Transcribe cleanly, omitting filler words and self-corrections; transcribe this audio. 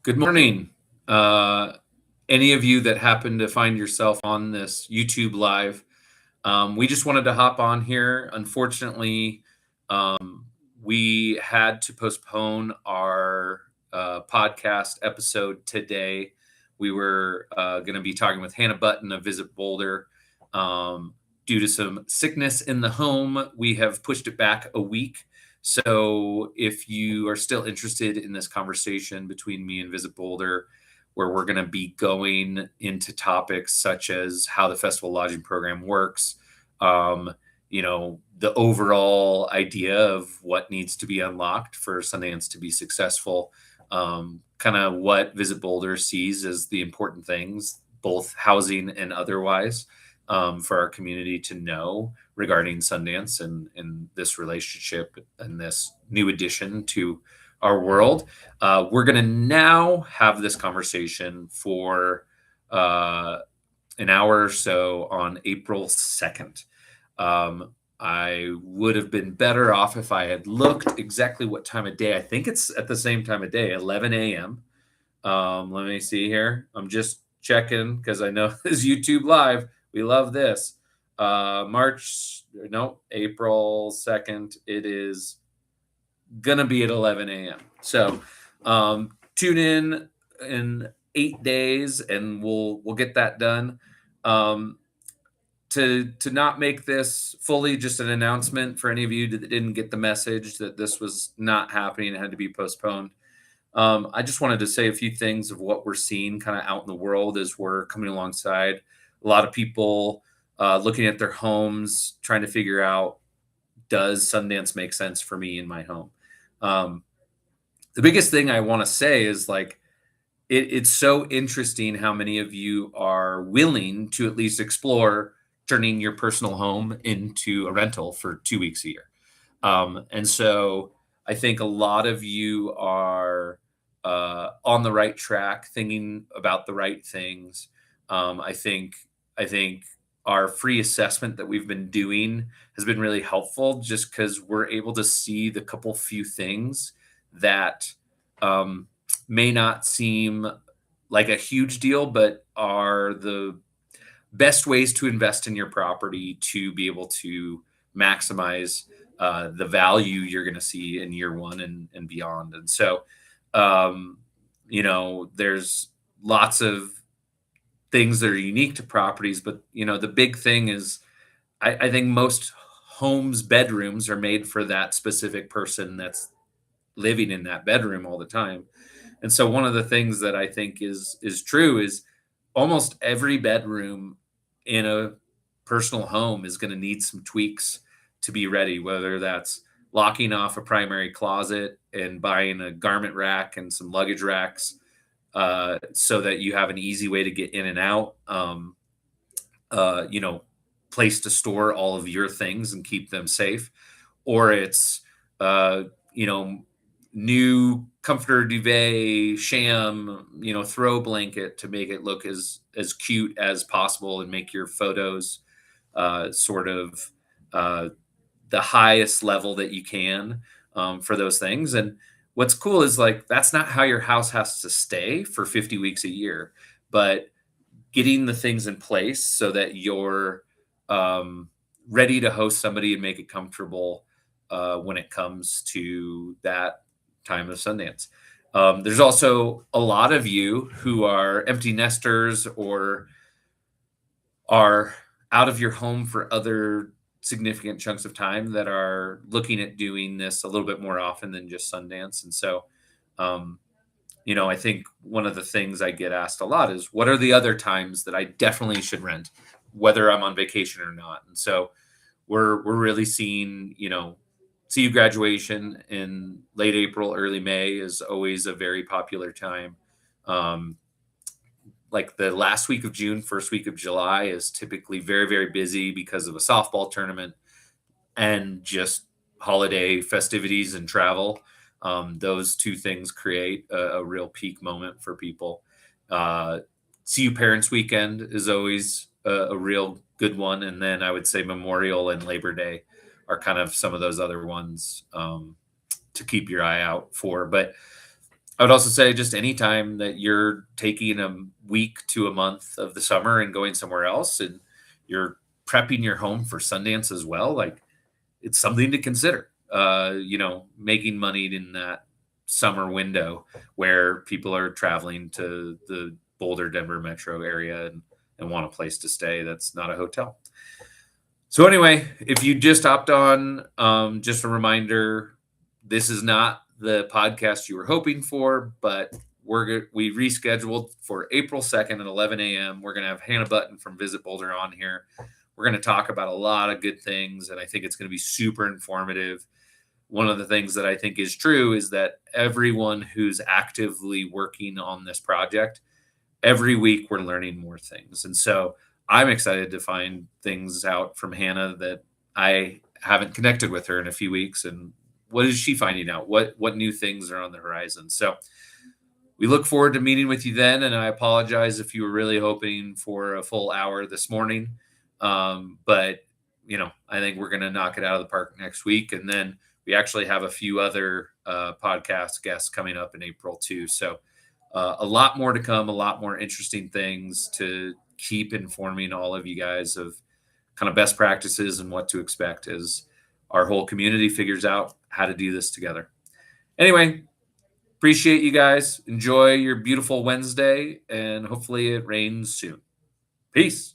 Good morning. Uh, any of you that happen to find yourself on this YouTube live, we just wanted to hop on here. Unfortunately, we had to postpone our podcast episode today. We were going to be talking with Hannah Button of Visit Boulder. Due to some sickness in the home, we have pushed it back a week. So if you are still interested in this conversation between me and Visit Boulder, where we're going to be going into topics such as how the festival lodging program works, um, the overall idea of what needs to be unlocked for Sundance to be successful, kind of what Visit Boulder sees as the important things, both housing and otherwise, for our community to know regarding Sundance and this relationship and this new addition to our world. We're going to now have this conversation for an hour or so on April 2nd. I would have been better off if I had looked exactly what time of day. I think it's at the same time of day, 11 a.m. Let me see here. I'm just checking because I know this YouTube live. We love this. April 2nd. It is going to be at 11 a.m. So tune in 8 days and we'll get that done. To not make this fully just an announcement for any of you that didn't get the message that this was not happening and had to be postponed. I just wanted to say a few things of what we're seeing kind of out in the world as we're coming alongside a lot of people looking at their homes, trying to figure out, does Sundance make sense for me in my home? The biggest thing I want to say is it's so interesting how many of you are willing to at least explore turning your personal home into a rental for 2 weeks a year. And so I think a lot of you are on the right track, thinking about the right things. I think our free assessment that we've been doing has been really helpful, just because we're able to see the few things that may not seem like a huge deal, but are the best ways to invest in your property to be able to maximize the value you're going to see in year one and beyond. And so, there's lots of things that are unique to properties, but the big thing is I think most homes' bedrooms are made for that specific person that's living in that bedroom all the time. And so one of the things that I think is true is almost every bedroom in a personal home is going to need some tweaks to be ready, whether that's locking off a primary closet and buying a garment rack and some luggage racks so that you have an easy way to get in and out, place to store all of your things and keep them safe, or it's new comforter, duvet, sham, throw blanket to make it look as cute as possible and make your photos sort of the highest level that you can for those things. And what's cool is that's not how your house has to stay for 50 weeks a year, but getting the things in place so that you're ready to host somebody and make it comfortable when it comes to that time of Sundance. There's also a lot of you who are empty nesters or are out of your home for other significant chunks of time that are looking at doing this a little bit more often than just Sundance. And so, I think one of the things I get asked a lot is, what are the other times that I definitely should rent, whether I'm on vacation or not? And so we're really seeing, CU graduation in late April, early May is always a very popular time. Like the last week of June, first week of July is typically very, very busy because of a softball tournament and just holiday festivities and travel. Those two things create a real peak moment for people. CU Parents Weekend is always a real good one. And then I would say Memorial and Labor Day are kind of some of those other ones to keep your eye out for. But I would also say just anytime that you're taking a week to a month of the summer and going somewhere else and you're prepping your home for Sundance as well, like it's something to consider. Making money in that summer window where people are traveling to the Boulder, Denver metro area and want a place to stay that's not a hotel. So anyway, if you just hopped on, just a reminder, this is not the podcast you were hoping for, but we rescheduled for April 2nd at 11 a.m. We're gonna have Hannah Button from Visit Boulder on here. We're gonna talk about a lot of good things, and I think it's gonna be super informative. One of the things that I think is true is that everyone who's actively working on this project, every week we're learning more things. And so I'm excited to find things out from Hannah that I haven't connected with her in a few weeks. And what is she finding out? What new things are on the horizon? So we look forward to meeting with you then. And I apologize if you were really hoping for a full hour this morning. But I think we're going to knock it out of the park next week. And then we actually have a few other podcast guests coming up in April too. So a lot more to come, a lot more interesting things to keep informing all of you guys of kind of best practices and what to expect as our whole community figures out how to do this together. Anyway, appreciate you guys. Enjoy your beautiful Wednesday, and hopefully it rains soon. Peace.